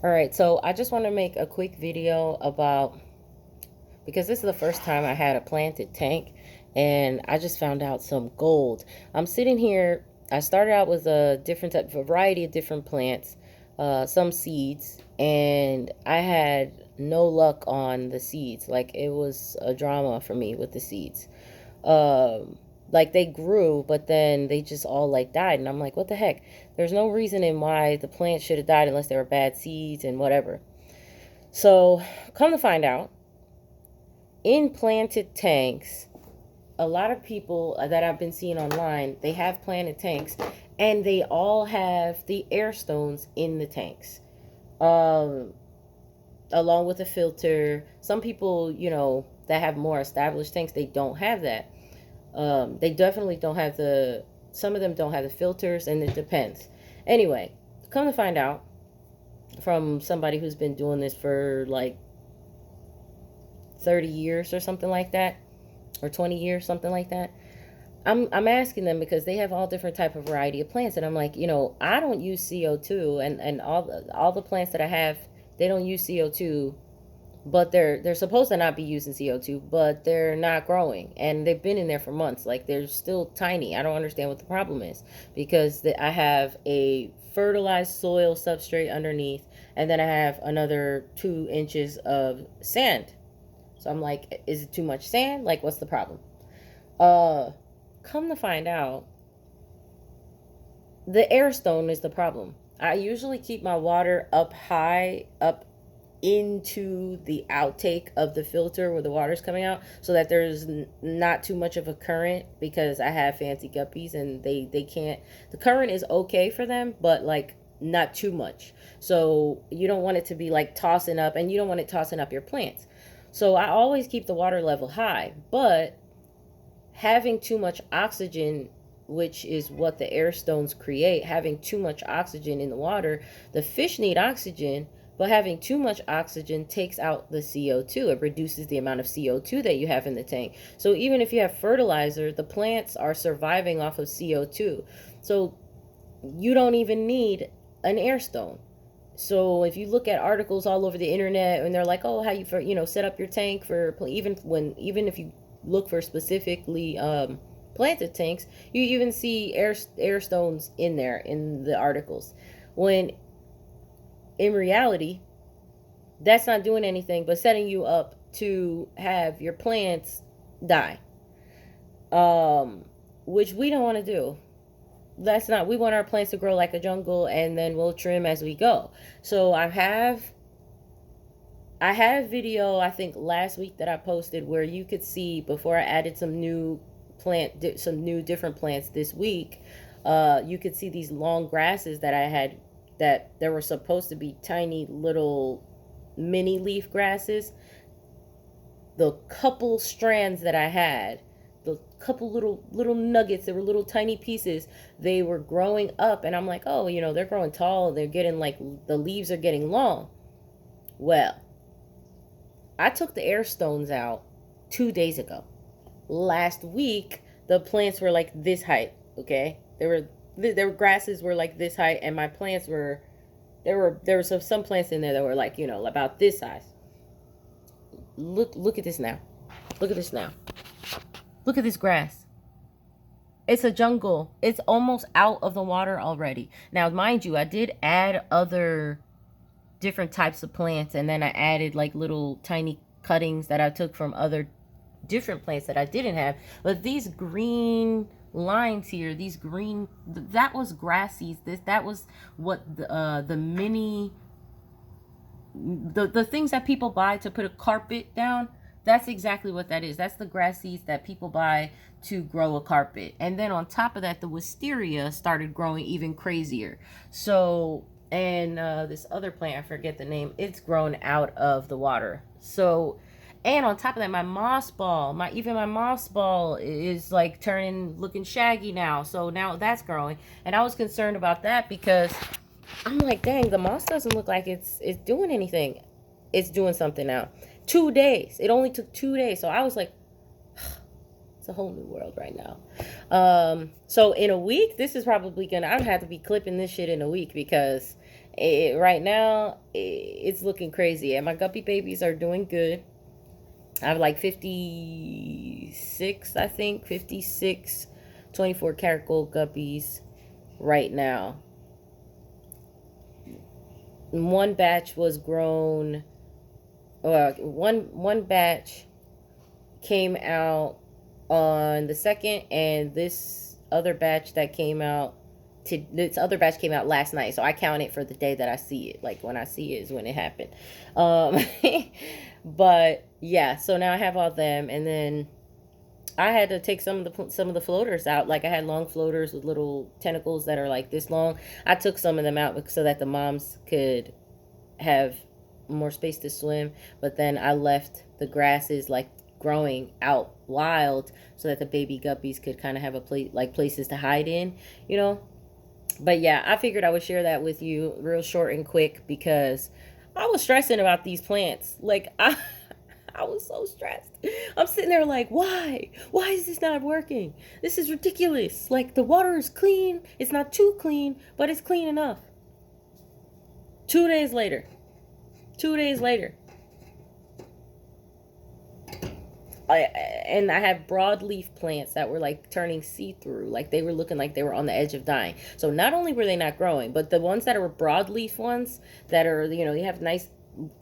All right, so I just want to make a quick video about, because this is the first time I had a planted tank and I just found out some gold. I'm sitting here, I started out with a different type, variety of different plants, some seeds, and I had no luck on the seeds. Like, it was a drama for me with the seeds. Like, they grew, but then they just all like died, and I'm like, what the heck? There's no reason in why the plant should have died unless they were bad seeds and whatever. So come to find out, in planted tanks, a lot of people that I've been seeing online, they have planted tanks and they all have the air stones in the tanks, um along with a filter. Some people, that have more established tanks, they don't have that. They definitely don't have the, some of them don't have the filters, and it depends. Anyway, come to find out from somebody who's been doing this for like 30 years or something like that, or 20 years, something like that. I'm asking them because they have all different type of variety of plants, and I'm like, I don't use CO2, and all the plants that I have, they don't use CO2, but they're supposed to not be using CO2, but they're not growing, and they've been in there for months. Like, they're still tiny. I don't understand what the problem is, because I have a fertilized soil substrate underneath, and then I have another 2 inches of sand. So I'm like, is it too much sand? Like, what's the problem? Uh, Come to find out, the air stone is the problem. I usually keep my water up high, up into the outtake of the filter where the water's coming out, so that there's not too much of a current, because I have fancy guppies and they can't, the current is okay for them, but like not too much. So you don't want it to be like tossing up, and you don't want it tossing up your plants. So I always keep the water level high, but having too much oxygen, which is what the air stones create, having too much oxygen in the water, the fish need oxygen, but having too much oxygen takes out the CO2. It reduces the amount of CO2 that you have in the tank. So even if you have fertilizer, the plants are surviving off of CO2. So you don't even need an air stone. So if you look at articles all over the internet and they're like, oh, how you set up your tank for, even if you look for specifically planted tanks, you even see air stones in there in the articles, when in reality that's not doing anything but setting you up to have your plants die, which we don't want to do. That's not, we want our plants to grow like a jungle, and then we'll trim as we go. So I had a video, I think last week, that I posted where you could see, before I added some new different plants this week, you could see these long grasses that I had, that there were supposed to be tiny little mini leaf grasses. The couple strands that I had, the couple little nuggets, they were little tiny pieces, they were growing up, and I'm like, oh, they're growing tall, they're getting, like, the leaves are getting long. Well, I took the air stones out 2 days ago. Last week, the plants were like this height. Okay, there were grasses were like this height, and my plants were, there were some plants in there that were like, about this size. Look at this now. Look at this now. Look at this grass. It's a jungle. It's almost out of the water already. Now, mind you, I did add other different types of plants, and then I added like little tiny cuttings that I took from other different plants that I didn't have. But these green lines here, these green, that was grass seeds. That was what the mini, the things that people buy to put a carpet down. That's exactly what that is. That's the grass seeds that people buy to grow a carpet. And then on top of that, the wisteria started growing even crazier. So, and this other plant, I forget the name, it's grown out of the water. So, and on top of that, my moss ball, my moss ball is like looking shaggy now. So now that's growing, and I was concerned about that, because I'm like, dang, the moss doesn't look like it's doing anything. It's doing something now. 2 days. It only took 2 days. So I was like, it's a whole new world right now. So in a week, this is probably gonna, I'm gonna have to be clipping this shit in a week, because, Right now, it's looking crazy. And my guppy babies are doing good. I have like 56, I think, 56 24 karat gold guppies right now. One batch was grown, one batch came out on the second, and this other batch came out last night, so I count it for the day that I see it. Like when I see it is when it happened. um but yeah, so now I have all them, and then I had to take some of the floaters out. Like I had long floaters with little tentacles that are like this long. I took some of them out so that the moms could have more space to swim. But then I left the grasses like growing out wild so that the baby guppies could kind of have a place, like places to hide in, you know. But yeah, I figured I would share that with you real short and quick because I was stressing about these plants. Like I was so stressed. I'm sitting there like, why? Why is this not working? This is ridiculous. Like the water is clean. It's not too clean, but it's clean enough. 2 days later. 2 days later. And I have broadleaf plants that were like turning see-through, like they were looking like they were on the edge of dying. So not only were they not growing, but the ones that are broadleaf ones that are, you have nice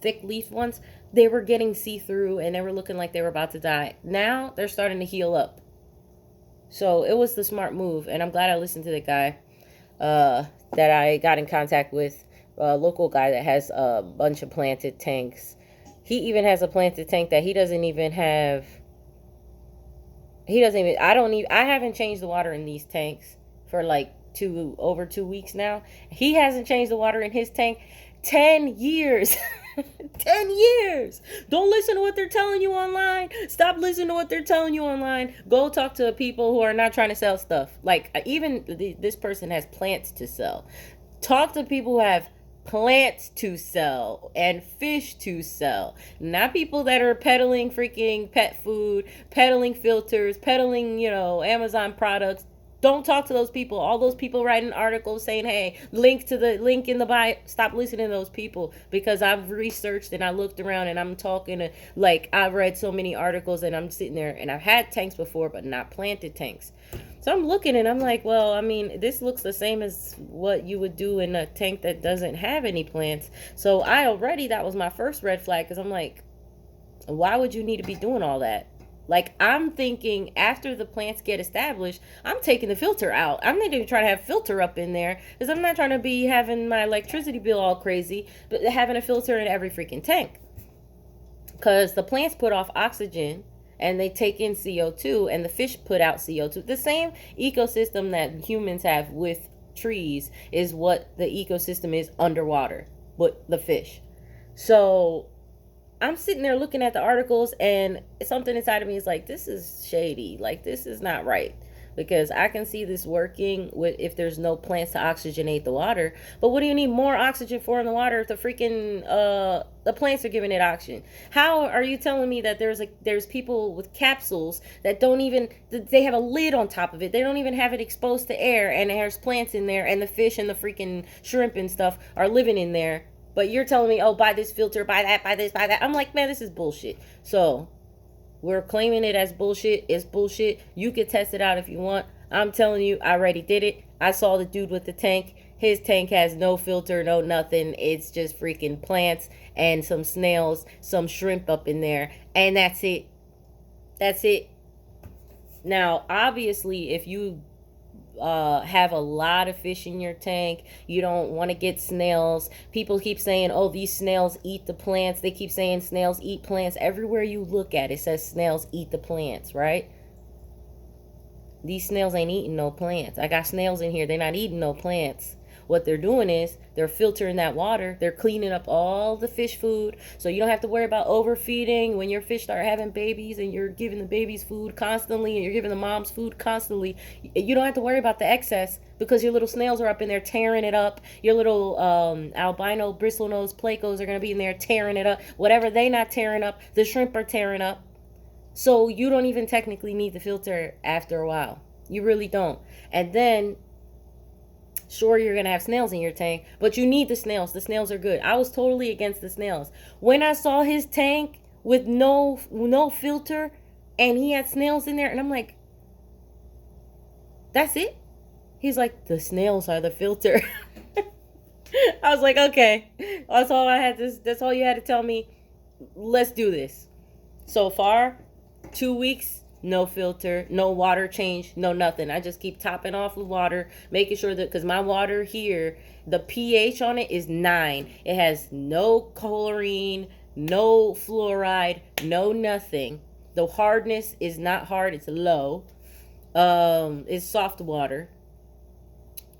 thick leaf ones, they were getting see-through and they were looking like they were about to die. Now they're starting to heal up. So it was the smart move, and I'm glad I listened to the guy that I got in contact with, a local guy that has a bunch of planted tanks. He even has a planted tank that he doesn't even have. I haven't changed the water in these tanks for like over 2 weeks now. He hasn't changed the water in his tank 10 years. 10 years. Don't listen to what they're telling you online. Stop listening to what they're telling you online. Go talk to people who are not trying to sell stuff. Like even this person has plants to sell. Talk to people who have plants to sell and fish to sell, not people that are peddling freaking pet food, peddling filters, peddling Amazon products. Don't talk to those people. All those people writing articles saying, hey, link in the bio. Stop listening to those people, because I've researched and I looked around and I'm talking to, like, I've read so many articles and I'm sitting there and I've had tanks before, but not planted tanks. So I'm looking and I'm like, well, I mean, this looks the same as what you would do in a tank that doesn't have any plants. So that was my first red flag, because I'm like, why would you need to be doing all that? Like, I'm thinking after the plants get established, I'm taking the filter out. I'm not even trying to have filter up in there, because I'm not trying to be having my electricity bill all crazy, but having a filter in every freaking tank. Because the plants put off oxygen and they take in CO2, and the fish put out CO2. The same ecosystem that humans have with trees is what the ecosystem is underwater with the fish. So I'm sitting there looking at the articles, and something inside of me is like, this is shady. Like, this is not right. Because I can see this working with if there's no plants to oxygenate the water. But what do you need more oxygen for in the water if the freaking the plants are giving it oxygen? How are you telling me that there's people with capsules that don't even, they have a lid on top of it, they don't even have it exposed to air, and there's plants in there, and the fish and the freaking shrimp and stuff are living in there? But you're telling me, oh, buy this filter, buy that, buy this, buy that. I'm like, man, this is bullshit. So we're claiming it as bullshit. It's bullshit. You can test it out if you want. I'm telling you, I already did it. I saw the dude with the tank. His tank has no filter, no nothing. It's just freaking plants and some snails, some shrimp up in there. And that's it. That's it. Now, obviously, if you have a lot of fish in your tank, you don't want to get snails. People keep saying, oh, these snails eat the plants. They keep saying snails eat plants. Everywhere you look at, it says snails eat the plants, right? These snails ain't eating no plants. I got snails in here. They're not eating no plants. What they're doing is they're filtering that water. They're cleaning up all the fish food, so you don't have to worry about overfeeding when your fish start having babies and you're giving the babies food constantly and you're giving the moms food constantly. You don't have to worry about the excess, because your little snails are up in there tearing it up. Your little albino bristlenose plecos are going to be in there tearing it up. Whatever they not tearing up, the shrimp are tearing up. So you don't even technically need the filter after a while. You really don't. And then Sure, you're gonna have snails in your tank, but you need the snails. The snails are good. I was totally against the snails. When I saw his tank with no filter and he had snails in there, and I'm like, that's it? He's like, the snails are the filter. I was like, okay. That's all you had to tell me. Let's do this. So far, 2 weeks, no filter, no water change, no nothing. I just keep topping off with water, making sure that, because my water here, the pH on it is 9. It has no chlorine, no fluoride, no nothing. The hardness is not hard, it's low. It's soft water.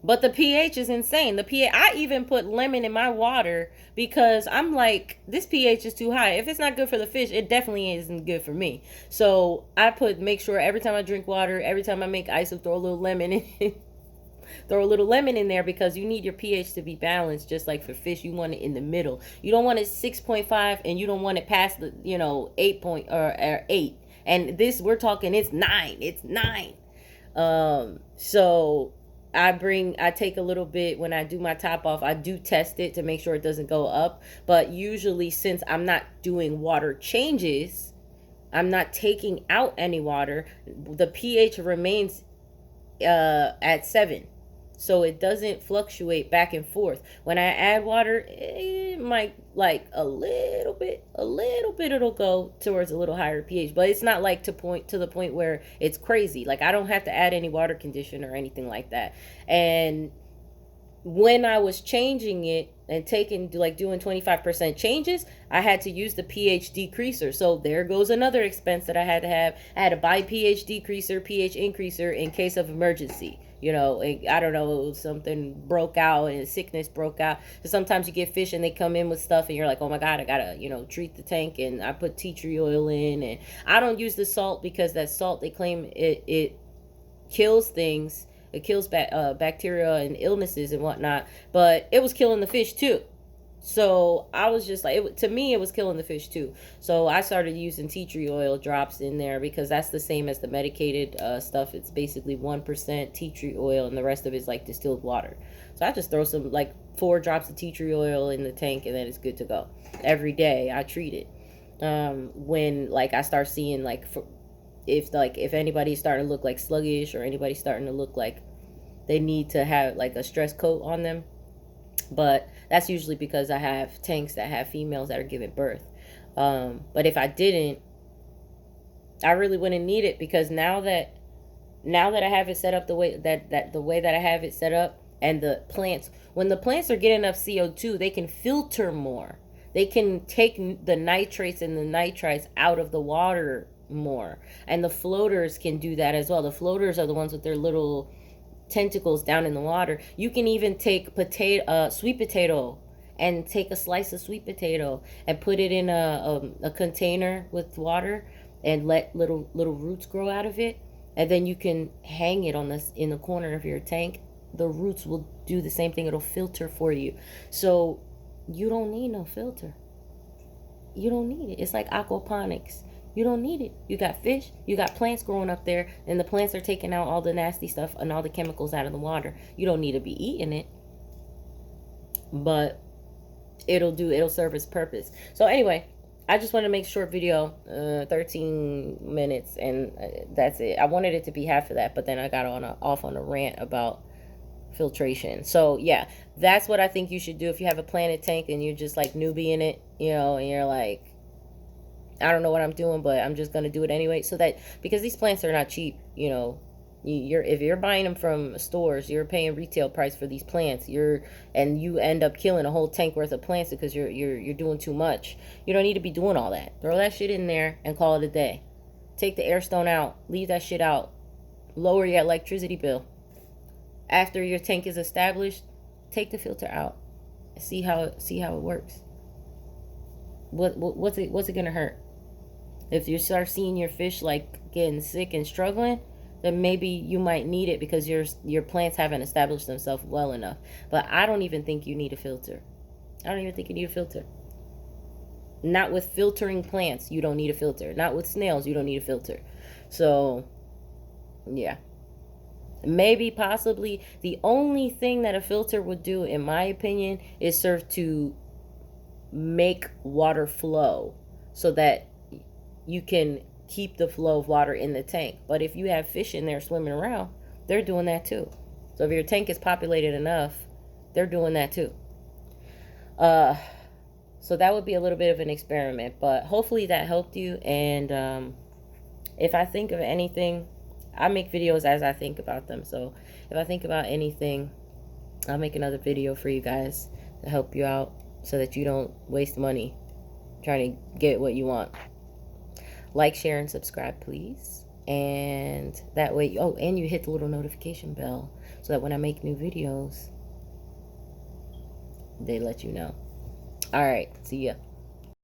But the pH is insane. The pH, I even put lemon in my water because I'm like, this pH is too high. If it's not good for the fish, it definitely isn't good for me. So I make sure every time I drink water, every time I make ice, I throw a little lemon in. Throw a little lemon in there because you need your pH to be balanced. Just like for fish, you want it in the middle. You don't want it 6.5 and you don't want it past the 8 point or 8. And this, we're talking, it's 9. It's 9. So I take a little bit when I do my top off. I do test it to make sure it doesn't go up. But usually, since I'm not doing water changes, I'm not taking out any water, the pH remains at 7. So it doesn't fluctuate back and forth. When I add water, it might like a little bit it'll go towards a little higher pH, but it's not like to the point where it's crazy. Like I don't have to add any water conditioner or anything like that. And when I was changing it and doing 25% changes, I had to use the pH decreaser. So there goes another expense that I had to have. I had to buy pH decreaser, pH increaser in case of emergency. I don't know, something broke out and sickness broke out. So sometimes you get fish and they come in with stuff and you're like, oh my God, I gotta, treat the tank. And I put tea tree oil in, and I don't use the salt because that salt, they claim it kills things. It kills bacteria and illnesses and whatnot, but it was killing the fish too. So I was just like, to me, it was killing the fish too. So I started using tea tree oil drops in there because that's the same as the medicated stuff. It's basically 1% tea tree oil and the rest of it is like distilled water. So I just throw some 4 drops of tea tree oil in the tank and then it's good to go. Every day I treat it. When I start seeing if anybody's starting to look like sluggish or anybody's starting to look like they need to have a stress coat on them. But that's usually because I have tanks that have females that are giving birth. But if I didn't, I really wouldn't need it, because now that I have it set up the way that I have it set up, and the plants, when the plants are getting enough CO2, they can filter more. They can take the nitrates and the nitrites out of the water more. And the floaters can do that as well. The floaters are the ones with their little tentacles down in the water. You can even take sweet potato, and take a slice of sweet potato and put it in a container with water and let little roots grow out of it, and then you can hang it in the corner of your tank. The roots will do the same thing. It'll filter for you. So you don't need no filter. You don't need it. It's like aquaponics. You don't need it. You got fish, you got plants growing up there, and the plants are taking out all the nasty stuff and all the chemicals out of the water. You don't need to be eating it, but it'll serve its purpose. So anyway, I just wanted to make a short video, 13 minutes, and that's it. I wanted it to be half of that, but then I got off on a rant about filtration. So yeah, that's what I think you should do if you have a planted tank and you're just newbie in it, and you're like, I don't know what I'm doing, but I'm just gonna do it anyway. So that, because these plants are not cheap, if you're buying them from stores, you're paying retail price for these plants. And you end up killing a whole tank worth of plants because you're doing too much. You don't need to be doing all that. Throw that shit in there and call it a day. Take the air stone out. Leave that shit out. Lower your electricity bill. After your tank is established, take the filter out. See how it works. What's it gonna hurt? If you start seeing your fish getting sick and struggling, then maybe you might need it because your plants haven't established themselves well enough. But I don't even think you need a filter. I don't even think you need a filter. Not with filtering plants, you don't need a filter. Not with snails, you don't need a filter. So, yeah. Maybe, possibly, the only thing that a filter would do, in my opinion, is serve to make water flow so that you can keep the flow of water in the tank. But if you have fish in there swimming around, they're doing that too. So if your tank is populated enough, they're doing that too. So that would be a little bit of an experiment, but hopefully that helped you. And if I think of anything, I make videos as I think about them. So if I think about anything, I'll make another video for you guys to help you out so that you don't waste money trying to get what you want. Like, share, and subscribe, please. And that way, oh, and you hit the little notification bell so that when I make new videos, they let you know. All right, see ya.